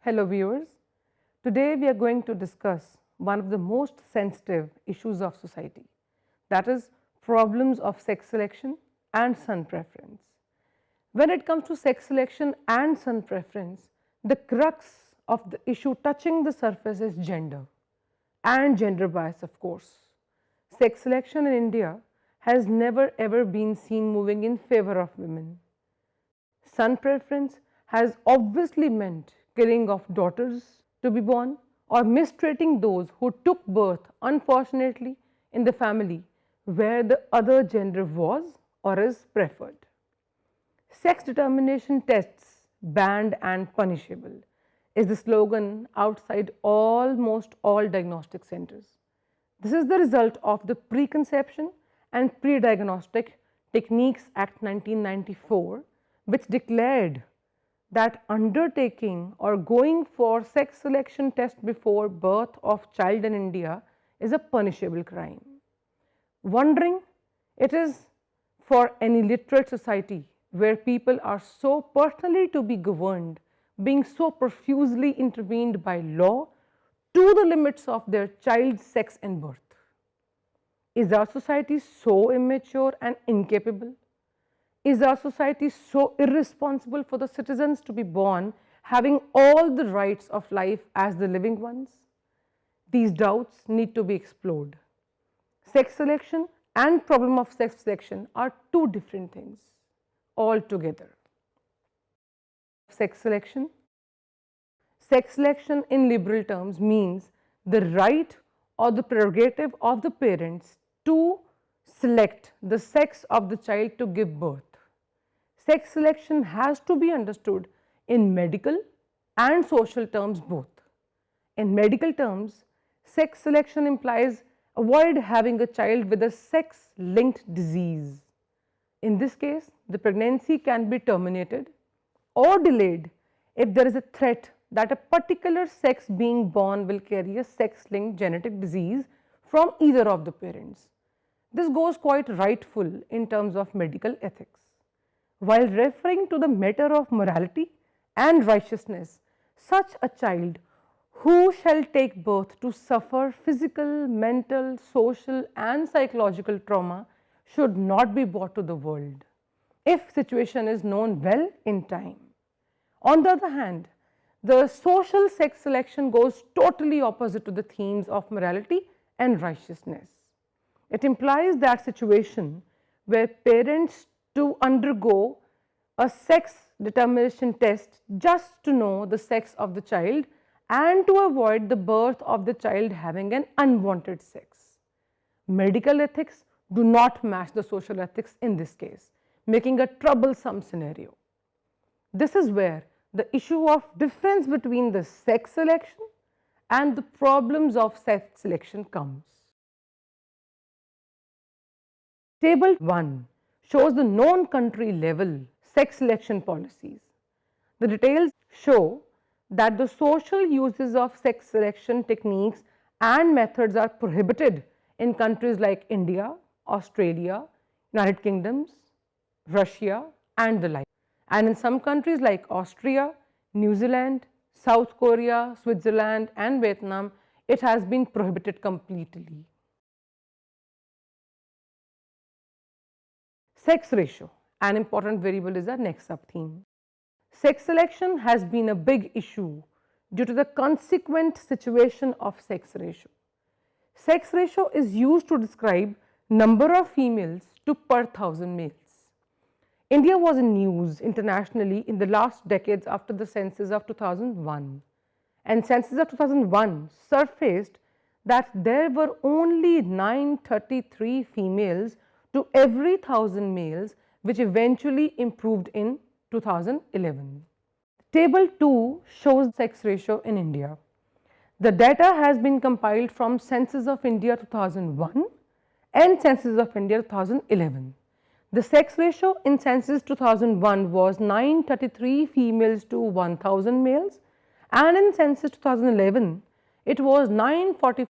Hello viewers, today we are going to discuss one of the most sensitive issues of society, that is problems of sex selection and son preference. When it comes to sex selection and son preference, the crux of the issue touching the surface is gender and gender bias, of course. Sex selection in India has never ever been seen moving in favor of women. Son preference has obviously meant killing of daughters to be born or mistreating those who took birth unfortunately in the family where the other gender was or is preferred. Sex determination tests banned and punishable is the slogan outside almost all diagnostic centers. This is the result of the Preconception and Pre-Diagnostic Techniques Act 1994, which declared that undertaking or going for sex selection test before birth of child in India is a punishable crime. Wondering it is for an illiterate society where people are so personally to be governed, being so profusely intervened by law to the limits of their child's sex and birth. Is our society so immature and incapable? Is our society so irresponsible for the citizens to be born having all the rights of life as the living ones? These doubts need to be explored. Sex selection and problem of sex selection are two different things altogether. Sex selection. Sex selection in liberal terms means the right or the prerogative of the parents to select the sex of the child to give birth. Sex selection has to be understood in medical and social terms both. In medical terms, sex selection implies avoid having a child with a sex-linked disease. In this case, the pregnancy can be terminated or delayed if there is a threat that a particular sex being born will carry a sex-linked genetic disease from either of the parents. This goes quite rightful in terms of medical ethics. While referring to the matter of morality and righteousness, such a child who shall take birth to suffer physical, mental, social and psychological trauma should not be brought to the world if situation is known well in time. On the other hand, the social sex selection goes totally opposite to the themes of morality and righteousness. It implies that situation where parents to undergo a sex determination test just to know the sex of the child and to avoid the birth of the child having an unwanted sex. Medical ethics do not match the social ethics in this case, making a troublesome scenario. This is where the issue of difference between the sex selection and the problems of sex selection comes. Table 1 shows the known country level sex selection policies. The details show that the social uses of sex selection techniques and methods are prohibited in countries like India, Australia, United Kingdoms, Russia and the like. And in some countries like Austria, New Zealand, South Korea, Switzerland and Vietnam, it has been prohibited completely. Sex ratio, an important variable, is our next sub-theme. Sex selection has been a big issue due to the consequent situation of sex ratio. Sex ratio is used to describe number of females to per 1,000 males. India was in news internationally in the last decades after the census of 2001, and census of 2001 surfaced that there were only 933 females to every 1,000 males, which eventually improved in 2011. Table 2 shows sex ratio in India. The data has been compiled from Census of India 2001 and Census of India 2011. The sex ratio in Census 2001 was 933 females to 1,000 males, and in Census 2011 it was 940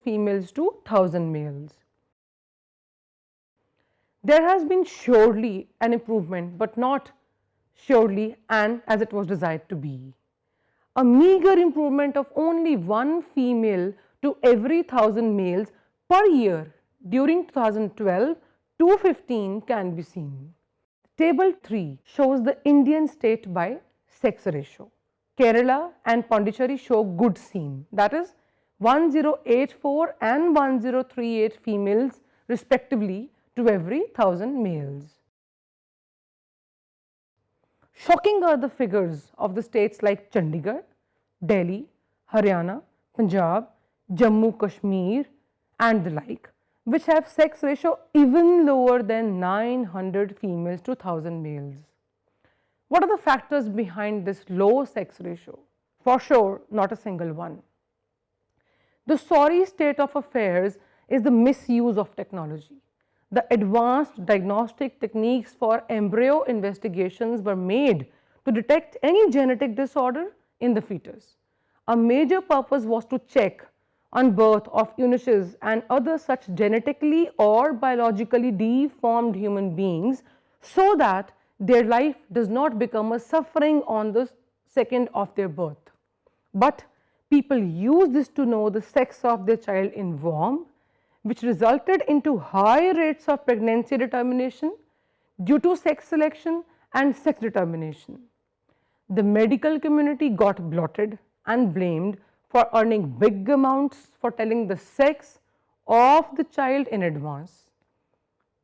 females to 1,000 males. There has been surely an improvement, but not surely and as it was desired to be. a meager improvement of only one female to every 1,000 males per year during 2012 to 15 can be seen. Table 3 shows the Indian state by sex ratio. Kerala and Pondicherry show good scene, that is 1084 and 1038 females respectively to every 1,000 males. Shocking are the figures of the states like Chandigarh, Delhi, Haryana, Punjab, Jammu Kashmir and the like, which have sex ratio even lower than 900 females to 1,000 males. What are the factors behind this low sex ratio? For sure, not a single one. The sorry state of affairs is the misuse of technology. The advanced diagnostic techniques for embryo investigations were made to detect any genetic disorder in the fetus. A major purpose was to check on birth of eunuchs and other such genetically or biologically deformed human beings so that their life does not become a suffering on the second of their birth. But people use this to know the sex of their child in womb, which resulted into high rates of pregnancy determination due to sex selection and sex determination. The medical community got blotted and blamed for earning big amounts for telling the sex of the child in advance.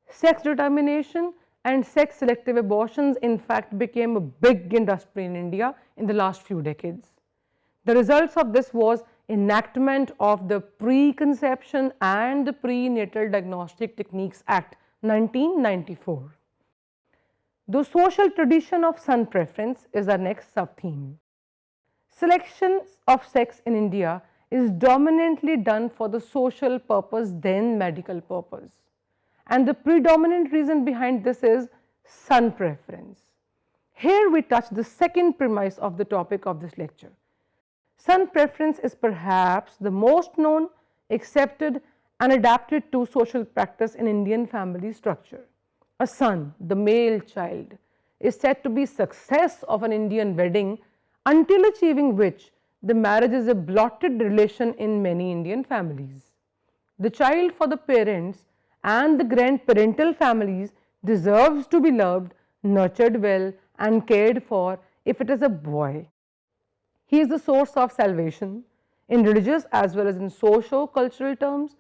Sex determination and sex selective abortions in fact became a big industry in India in the last few decades. The results of this was enactment of the Preconception and the Prenatal Diagnostic Techniques Act 1994. The social tradition of son preference is our next sub-theme. Selection of sex in India is dominantly done for the social purpose than medical purpose. And the predominant reason behind this is son preference. Here we touch the second premise of the topic of this lecture. Son preference is perhaps the most known, accepted and adapted to social practice in Indian family structure. A son, the male child, is said to be success of an Indian wedding, until achieving which the marriage is a blotted relation in many Indian families. The child for the parents and the grandparental families deserves to be loved, nurtured well and cared for if it is a boy. He is the source of salvation in religious as well as in socio-cultural terms.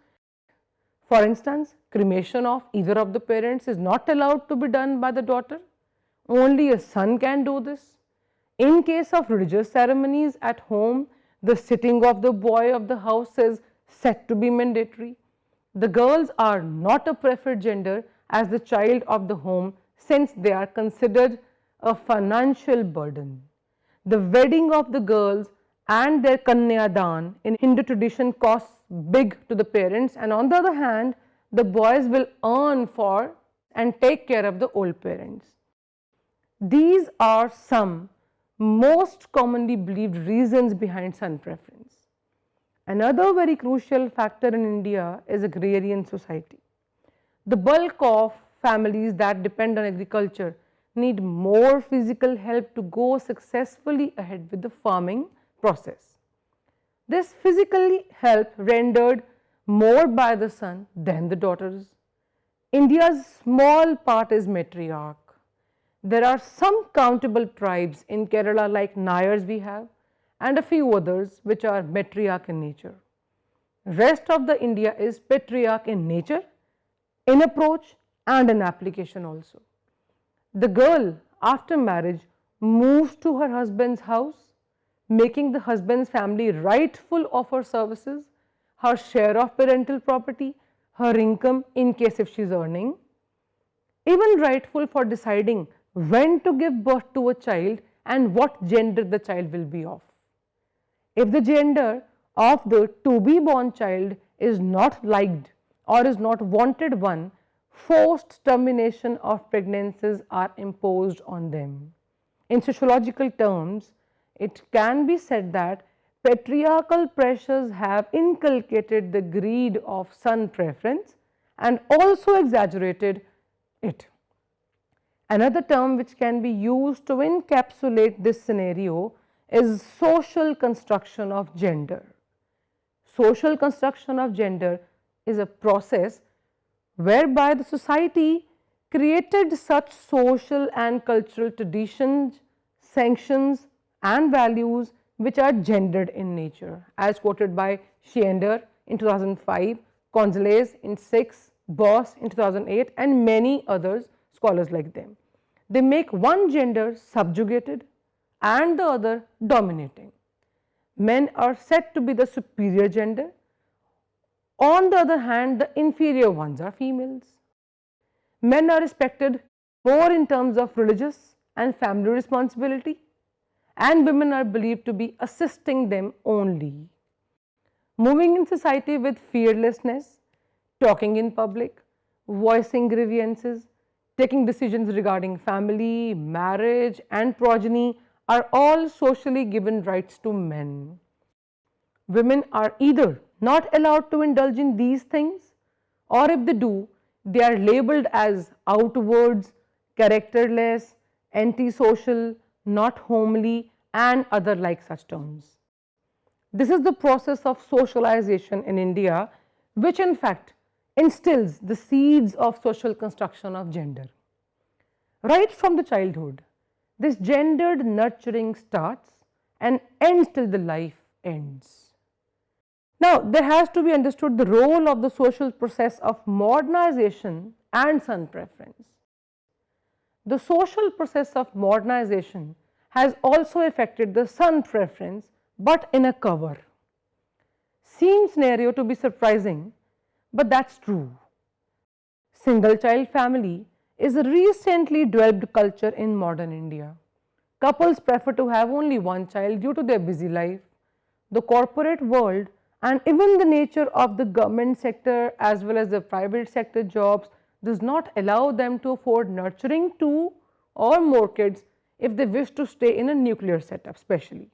For instance, cremation of either of the parents is not allowed to be done by the daughter. Only a son can do this. In case of religious ceremonies at home, the sitting of the boy of the house is said to be mandatory. The girls are not a preferred gender as the child of the home, since they are considered a financial burden. The wedding of the girls and their Kanyadan in Hindu tradition costs big to the parents, and on the other hand, the boys will earn for and take care of the old parents. These are some most commonly believed reasons behind son preference. Another very crucial factor in India is agrarian society. The bulk of families that depend on agriculture need more physical help to go successfully ahead with the farming process. This physical help rendered more by the son than the daughters. India's small part is matriarch. There are some countable tribes in Kerala like Nayars we have, and a few others which are matriarch in nature. Rest of the India is patriarch in nature, in approach and in application also. The girl after marriage moves to her husband's house, making the husband's family rightful of her services, her share of parental property, her income in case if she is earning, even rightful for deciding when to give birth to a child and what gender the child will be of. If the gender of the to be born child is not liked or is not wanted one, forced termination of pregnancies are imposed on them. In sociological terms, it can be said that patriarchal pressures have inculcated the greed of son preference and also exaggerated it. Another term which can be used to encapsulate this scenario is social construction of gender. Social construction of gender is a process whereby the society created such social and cultural traditions, sanctions and values which are gendered in nature, as quoted by Schiender in 2005, Gonzalez in 6, Boss in 2008 and many others scholars like them. They make one gender subjugated and the other dominating. Men are said to be the superior gender. On the other hand, the inferior ones are females. Men are respected more in terms of religious and family responsibility, and women are believed to be assisting them only. Moving in society with fearlessness, talking in public, voicing grievances, taking decisions regarding family, marriage, and progeny are all socially given rights to men. Women are either not allowed to indulge in these things, or if they do, they are labeled as outwards, characterless, antisocial, not homely, and other like such terms. This is the process of socialization in India, which in fact instills the seeds of social construction of gender. Right from the childhood, this gendered nurturing starts and ends till the life ends. Now, there has to be understood the role of the social process of modernization and son preference. The social process of modernization has also affected the son preference, but in a cover. Seems scenario to be surprising, but that's true. Single child family is a recently developed culture in modern India. Couples prefer to have only one child due to their busy life. The corporate world and even the nature of the government sector as well as the private sector jobs does not allow them to afford nurturing two or more kids if they wish to stay in a nuclear setup especially.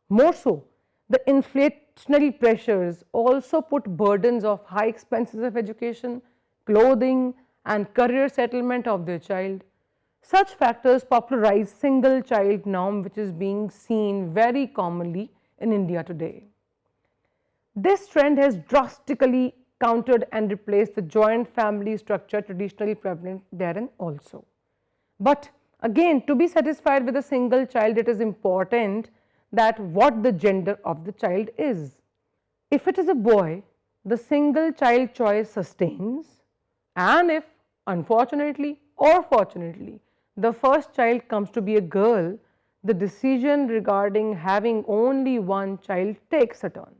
More so, the inflationary pressures also put burdens of high expenses of education, clothing and career settlement of their child. Such factors popularize single child norm which is being seen very commonly in India today. This trend has drastically countered and replaced the joint family structure traditionally prevalent therein also. But again, to be satisfied with a single child, it is important that what the gender of the child is. If it is a boy, the single child choice sustains, and if unfortunately or fortunately the first child comes to be a girl, the decision regarding having only one child takes a turn.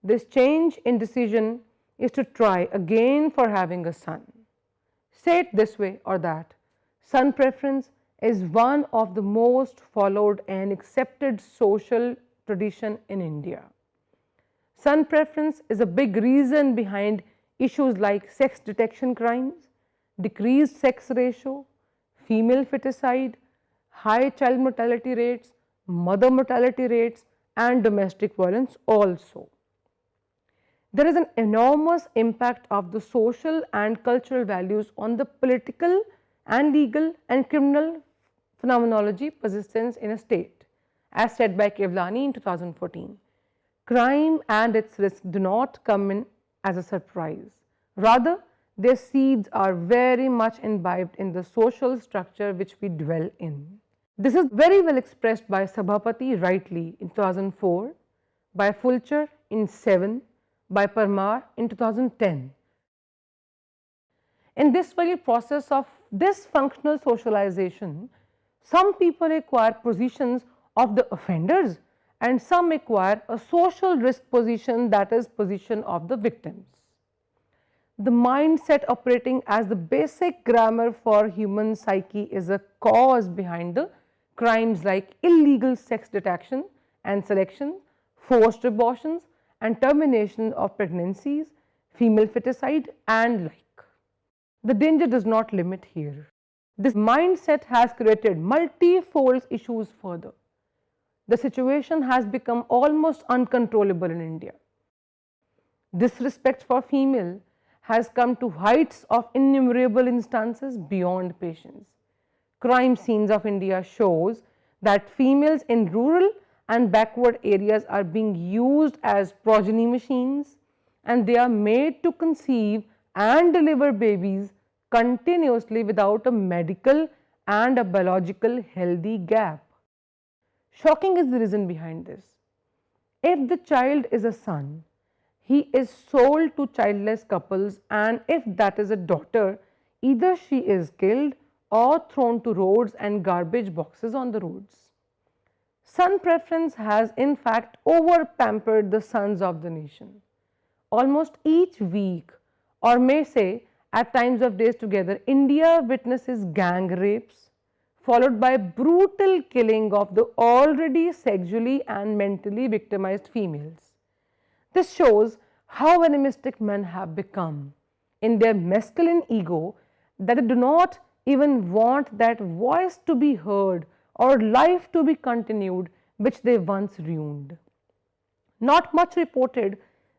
This change in decision is to try again for having a son. Say it this way or that, son preference is one of the most followed and accepted social tradition in India. Son preference is a big reason behind issues like sex detection crimes, decreased sex ratio, female feticide, high child mortality rates, mother mortality rates and domestic violence also. There is an enormous impact of the social and cultural values on the political and legal and criminal phenomenology persistence in a state, as said by Kevlani in 2014. Crime and its risks do not come in as a surprise. Rather, their seeds are very much imbibed in the social structure which we dwell in. This is very well expressed by Sabhapati rightly in 2004, by Fulcher in 7, by Parmar in 2010. In this very process of dysfunctional socialization, some people acquire positions of the offenders and some acquire a social risk position, that is position of the victims. The mindset operating as the basic grammar for human psyche is a cause behind the crimes like illegal sex detection and selection, forced abortions and termination of pregnancies, female feticide and like. The danger does not limit here. This mindset has created multifold issues further. The situation has become almost uncontrollable in India. Disrespect for female has come to heights of innumerable instances beyond patience. Crime scenes of India shows that females in rural and backward areas are being used as progeny machines, and they are made to conceive and deliver babies continuously without a medical and a biological healthy gap. Shocking is the reason behind this. If the child is a son, he is sold to childless couples, and if that is a daughter, either she is killed or thrown to roads and garbage boxes on the roads. Son preference has in fact over pampered the sons of the nation. Almost each week, or may say at times of days together, India witnesses gang rapes, followed by brutal killing of the already sexually and mentally victimized females. This shows how animistic men have become in their masculine ego that they do not even want that voice to be heard or life to be continued which they once ruined. Not much reported,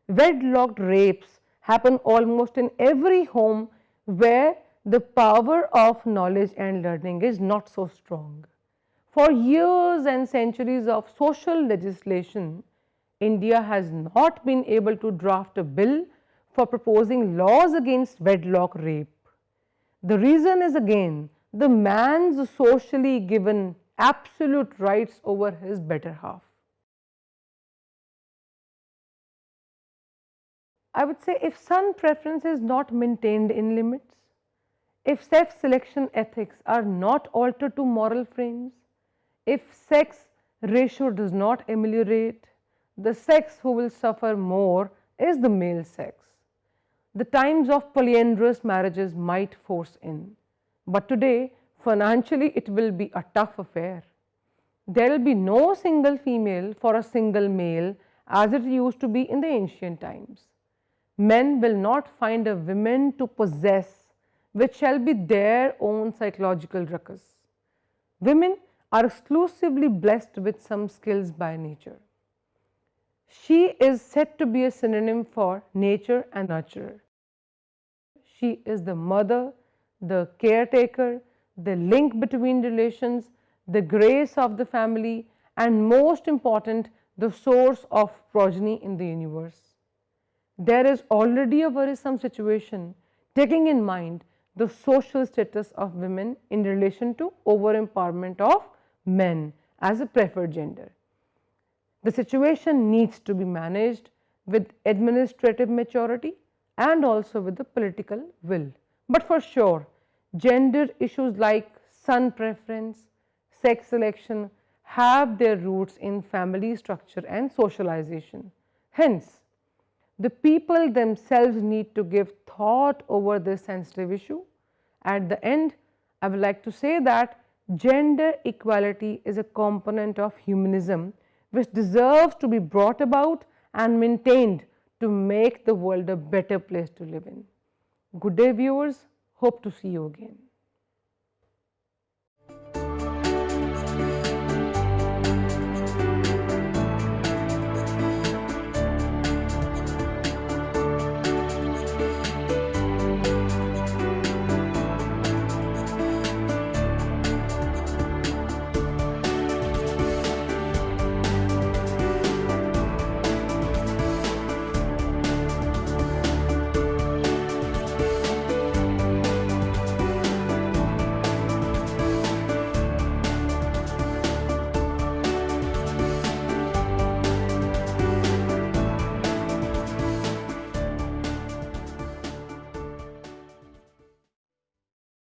wedlocked rapes happen almost in every home where the power of knowledge and learning is not so strong. For years and centuries of social legislation, India has not been able to draft a bill for proposing laws against wedlock rape. The reason is again the man's socially given absolute rights over his better half. I would say if son preference is not maintained in limits, if self selection ethics are not altered to moral frames, if sex ratio does not ameliorate, the sex who will suffer more is the male sex. The times of polyandrous marriages might force in, but today financially it will be a tough affair. There will be no single female for a single male as it used to be in the ancient times. Men will not find a woman to possess which shall be their own psychological ruckus. Women are exclusively blessed with some skills by nature. She is said to be a synonym for nature and nurturer. She is the mother, the caretaker, the link between relations, the grace of the family, and most important, the source of progeny in the universe. There is already a worrisome situation taking in mind the social status of women in relation to over-empowerment of men as a preferred gender. The situation needs to be managed with administrative maturity and also with the political will. But for sure, gender issues like son preference, sex selection have their roots in family structure and socialization. Hence, the people themselves need to give thought over this sensitive issue. At the end, I would like to say that gender equality is a component of humanism which deserves to be brought about and maintained to make the world a better place to live in. Good day, viewers. Hope to see you again.